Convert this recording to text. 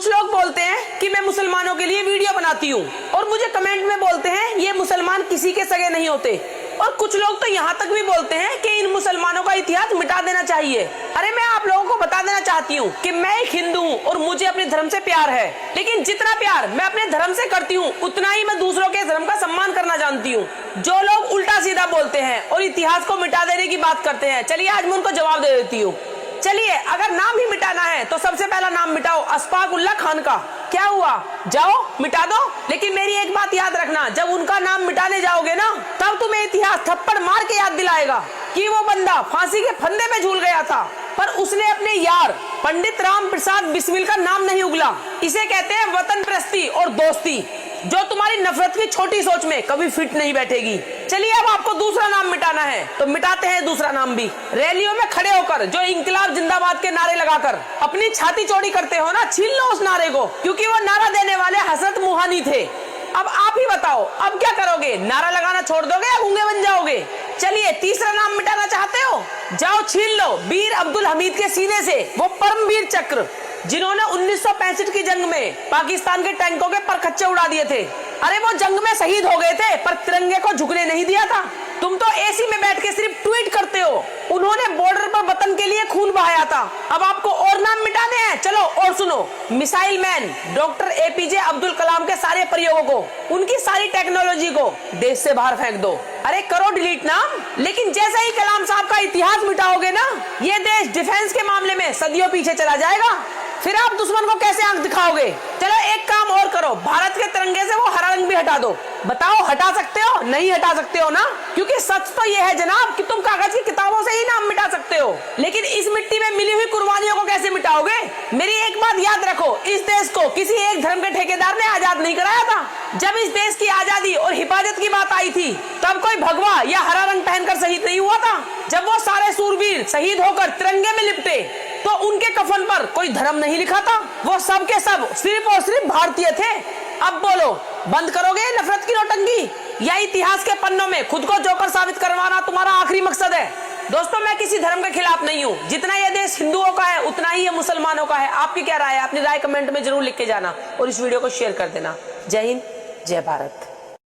कुछ लोग बोलते हैं कि मैं मुसलमानों के लिए वीडियो बनाती हूँ और मुझे कमेंट में बोलते हैं ये मुसलमान किसी के सगे नहीं होते। और कुछ लोग तो यहाँ तक भी बोलते हैं कि इन मुसलमानों का इतिहास मिटा देना चाहिए। अरे मैं आप लोगों को बता देना चाहती हूँ कि मैं एक हिंदू हूँ और मुझे अपने धर्म से प्यार है, लेकिन जितना प्यार मैं अपने धर्म से करती हूँ उतना ही मैं दूसरों के धर्म का सम्मान करना जानती हूँ। जो लोग उल्टा सीधा बोलते हैं और इतिहास को मिटा देने की बात करते हैं, चलिए आज मैं उनको जवाब दे देती हूँ। चलिए, अगर नाम ही मिटाना है तो सबसे पहला नाम मिटाओ अशफाक उल्लाह खान का। क्या हुआ, जाओ मिटा दो, लेकिन मेरी एक बात याद रखना, जब उनका नाम मिटाने जाओगे ना तब तुम्हें इतिहास थप्पड़ मार के याद दिलाएगा कि वो बंदा फांसी के फंदे में झूल गया था, पर उसने अपने यार पंडित राम प्रसाद बिस्मिल का नाम नहीं उगला। इसे कहते हैं वतन परस्ती और दोस्ती, जो तुम्हारी नफरत की छोटी सोच में कभी फिट नहीं बैठेगी। चलिए, अब आपको दूसरा नाम मिटाना है तो मिटाते हैं दूसरा नाम भी। रैलियों में खड़े होकर जो इंकलाब जिंदाबाद के नारे लगाकर अपनी छाती चौड़ी करते हो ना, छीन लो उस नारे को, क्योंकि वो नारा देने वाले हजरत मुहानी थे। अब आप ही बताओ, अब क्या करोगे? नारा लगाना छोड़ दोगे या गूंगे बन जाओगे? चलिए, तीसरा नाम मिटाना चाहते हो, जाओ छीन लो बीर अब्दुल हमीद के सीने से वो परमवीर चक्र, जिन्होंने 1965 की जंग में पाकिस्तान के टैंकों के परखच्चे उड़ा दिए थे। अरे वो जंग में शहीद हो गए थे पर तिरंगे को झुकने नहीं दिया था। तुम तो एसी में बैठ के सिर्फ ट्वीट करते हो, उन्होंने बॉर्डर पर वतन के लिए खून बहाया था। अब आपको और नाम मिटाने हैं, चलो और सुनो। Missile man doctor APJ Abdul Kalam के सारे प्रयोगों को, उनकी सारी टेक्नोलॉजी को देश से बाहर फेंक दो। अरे करो डिलीट नाम, लेकिन जैसे ही कलाम साहब का इतिहास मिटाओगे ना, ये देश डिफेंस के मामले में सदियों पीछे चला जाएगा। फिर आप दुश्मन को कैसे आंख दिखाओगे? चलो एक काम और करो, भारत के तिरंगे से वो हरा रंग भी हटा दो। बताओ हटा सकते हो? नहीं हटा सकते हो ना, क्योंकि सच तो ये है जनाब कि तुम कागज की किताबों से ही नाम मिटा सकते हो, लेकिन इस मिट्टी में मिली हुई कुर्बानियों को कैसे मिटाओगे? मेरी एक बात याद रखो, इस देश को किसी एक धर्म के ठेकेदार ने आजाद नहीं कराया था। जब इस देश की आजादी और हिफाजत की बात आई थी तब कोई भगवा या हरा रंग पहनकर शहीद नहीं हुआ था। जब वो सारे सूरवीर शहीद होकर तिरंगे में लिपटे तो उनके कफन पर कोई धर्म नहीं लिखा था, वो सब के सब सिर्फ और सिर्फ भारतीय थे। अब बोलो, बंद करोगे नफरत की नौटंकी या इतिहास के पन्नों में खुद को जोकर साबित करवाना तुम्हारा आखिरी मकसद है? दोस्तों, मैं किसी धर्म के खिलाफ नहीं हूँ, जितना ये देश हिंदुओं का है उतना ही ये मुसलमानों का है। आपकी क्या राय है? अपनी राय कमेंट में जरूर लिख के जाना और इस वीडियो को शेयर कर देना। जय हिंद, जय भारत।